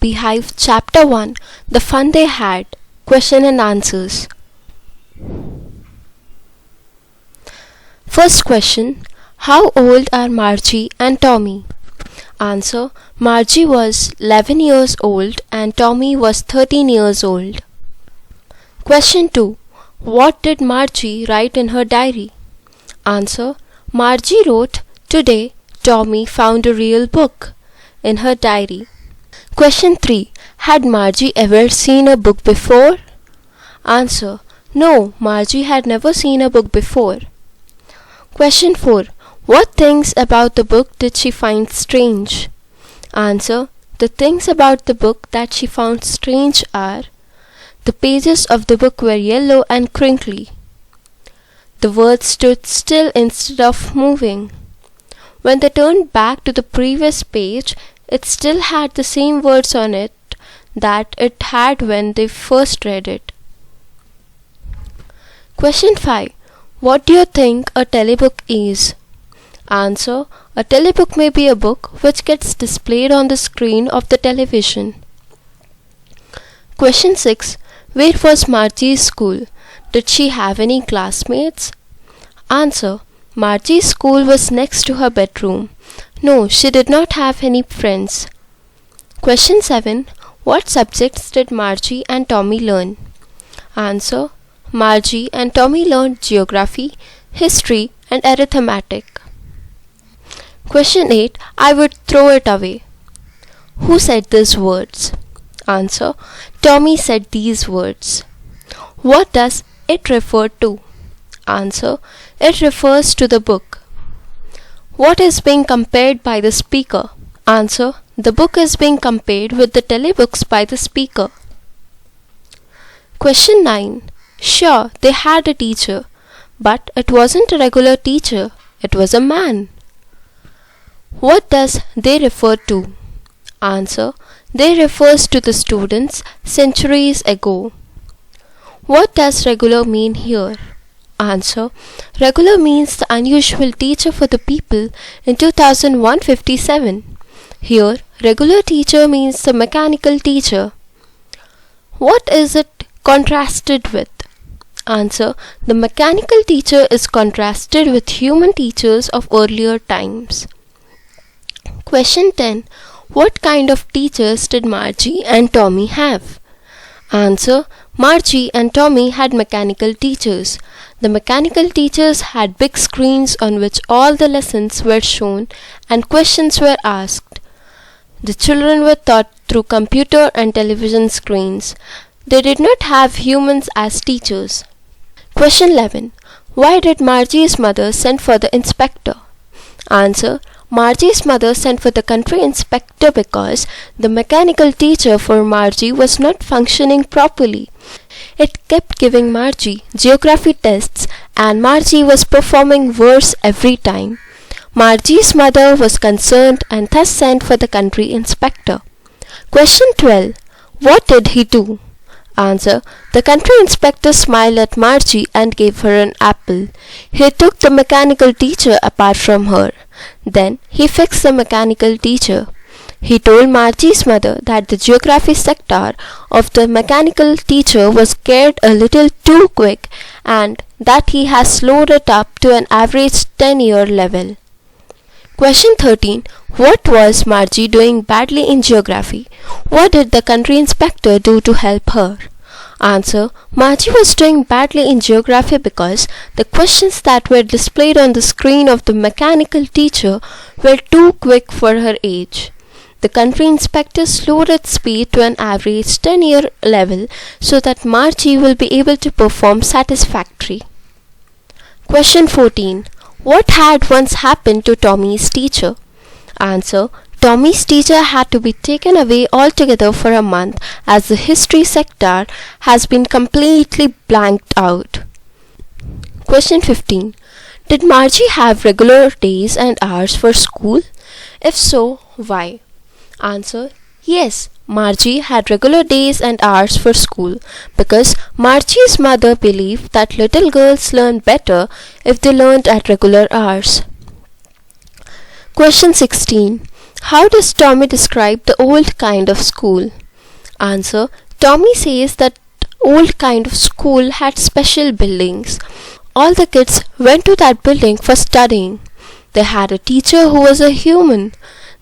Beehive Chapter 1 The Fun They Had. Question and Answers. First question. How old are Margie and Tommy? Answer. Margie was 11 years old and Tommy was 13 years old. Question 2. What did Margie write in her diary? Answer. Margie wrote, "Today Tommy found a real book," in her diary. Question 3. Had Margie ever seen a book before? Answer. No, Margie had never seen a book before. Question 4. What things about the book did she find strange? Answer. The things about the book that she found strange are: the pages of the book were yellow and crinkly. The words stood still instead of moving. When they turned back to the previous page, it still had the same words on it that it had when they first read it. Question 5. What do you think a telebook is? Answer. A telebook may be a book which gets displayed on the screen of the television. Question 6. Where was Margie's school? Did she have any classmates? Answer. Margie's school was next to her bedroom. No, she did not have any friends. Question 7. What subjects did Margie and Tommy learn? Answer. Margie and Tommy learned geography, history, and arithmetic. Question 8. I would throw it away. Who said these words? Answer. Tommy said these words. What does it refer to? Answer. It refers to the book. What is being compared by the speaker? Answer. The book is being compared with the telebooks by the speaker. Question 9. Sure, they had a teacher, but it wasn't a regular teacher. It was a man. What does they refer to? Answer. They refers to the students centuries ago. What does regular mean here? Answer. Regular means the unusual teacher for the people in 2157. Here, regular teacher means the mechanical teacher. What is it contrasted with? Answer. The mechanical teacher is contrasted with human teachers of earlier times. Question 10. What kind of teachers did Margie and Tommy have? Answer. Margie and Tommy had mechanical teachers. The mechanical teachers had big screens on which all the lessons were shown and questions were asked. The children were taught through computer and television screens. They did not have humans as teachers. Question 11. Why did Margie's mother send for the inspector? Answer. Margie's mother sent for the country inspector because the mechanical teacher for Margie was not functioning properly. It kept giving Margie geography tests and Margie was performing worse every time. Margie's mother was concerned and thus sent for the country inspector. Question 12. What did he do? Answer. The country inspector smiled at Margie and gave her an apple. He took the mechanical teacher apart from her. Then he fixed the mechanical teacher. He told Margie's mother that the geography sector of the mechanical teacher was geared a little too quick and that he has slowed it up to an average 10-year level. Question 13. What was Margie doing badly in geography? What did the country inspector do to help her? Answer. Margie was doing badly in geography because the questions that were displayed on the screen of the mechanical teacher were too quick for her age. The country inspector slowed its speed to an average 10-year level so that Margie will be able to perform satisfactorily. Question 14. What had once happened to Tommy's teacher? Answer. Tommy's teacher had to be taken away altogether for a month as the history sector has been completely blanked out. Question 15. Did Margie have regular days and hours for school? If so, why? Answer. Yes, Margie had regular days and hours for school because Margie's mother believed that little girls learn better if they learned at regular hours. Question 16. How does Tommy describe the old kind of school? Answer. Tommy says that old kind of school had special buildings. All the kids went to that building for studying. They had a teacher who was a human.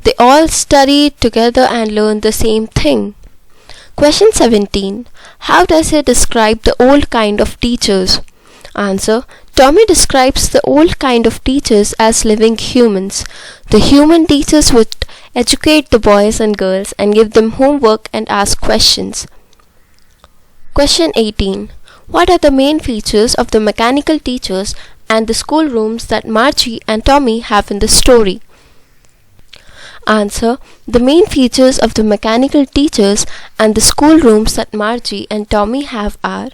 They all studied together and learned the same thing. Question 17. How does he describe the old kind of teachers? Answer. Tommy describes the old kind of teachers as living humans. The human teachers would educate the boys and girls and give them homework and ask questions. Question 18. What are the main features of the mechanical teachers and the schoolrooms that Margie and Tommy have in the story? Answer. The main features of the mechanical teachers and the schoolrooms that Margie and Tommy have are: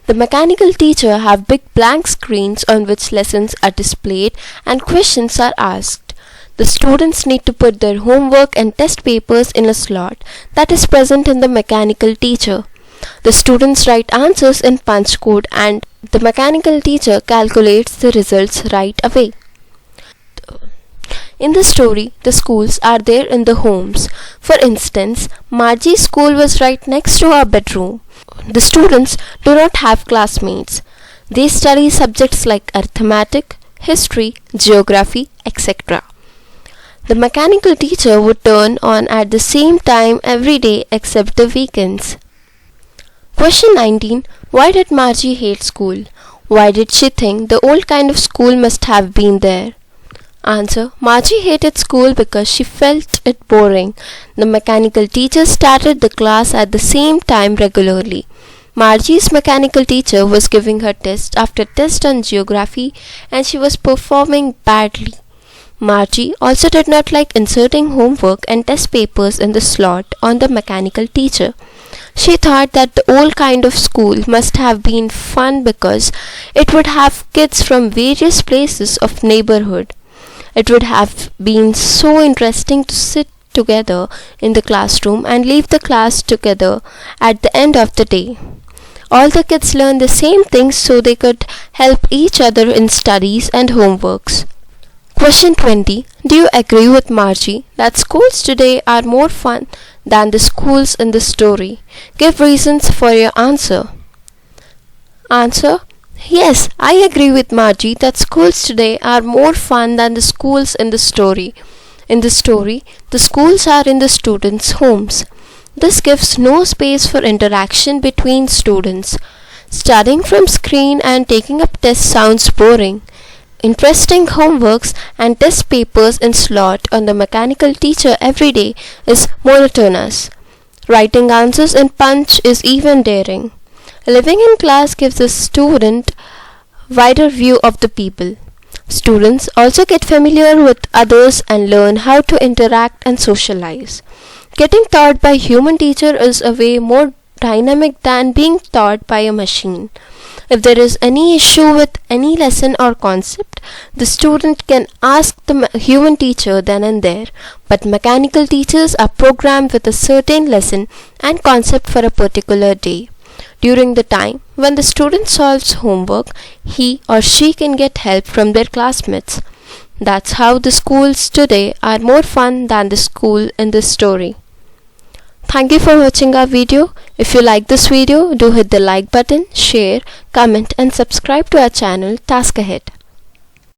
the mechanical teacher have big blank screens on which lessons are displayed and questions are asked. The students need to put their homework and test papers in a slot that is present in the mechanical teacher. The students write answers in punch code and the mechanical teacher calculates the results right away. In the story, the schools are there in the homes. For instance, Margie's school was right next to our bedroom. The students do not have classmates. They study subjects like arithmetic, history, geography, etc. The mechanical teacher would turn on at the same time every day except the weekends. Question 19. Why did Margie hate school? Why did she think the old kind of school must have been there? Answer. Margie hated school because she felt it boring. The mechanical teacher started the class at the same time regularly. Margie's mechanical teacher was giving her test after test on geography and she was performing badly. Margie also did not like inserting homework and test papers in the slot on the mechanical teacher. She thought that the old kind of school must have been fun because it would have kids from various places of neighborhood. It would have been so interesting to sit together in the classroom and leave the class together at the end of the day. All the kids learned the same things so they could help each other in studies and homeworks. Question 20. Do you agree with Margie that schools today are more fun than the schools in the story? Give reasons for your answer. Answer. Yes, I agree with Margie that schools today are more fun than the schools in the story. In the story, the schools are in the students' homes. This gives no space for interaction between students. Studying from screen and taking up tests sounds boring. Interesting homeworks and test papers in slot on the mechanical teacher every day is monotonous. Writing answers in punch is even daring. Living in class gives a student wider view of the people. Students also get familiar with others and learn how to interact and socialize. Getting taught by a human teacher is a way more dynamic than being taught by a machine. If there is any issue with any lesson or concept, the student can ask the human teacher then and there, but mechanical teachers are programmed with a certain lesson and concept for a particular day. During the time when the student solves homework, he or she can get help from their classmates. That's how the schools today are more fun than the school in this story. Thank you for watching our video. If you like this video, do hit the like button, share, comment and subscribe to our channel Task Ahead.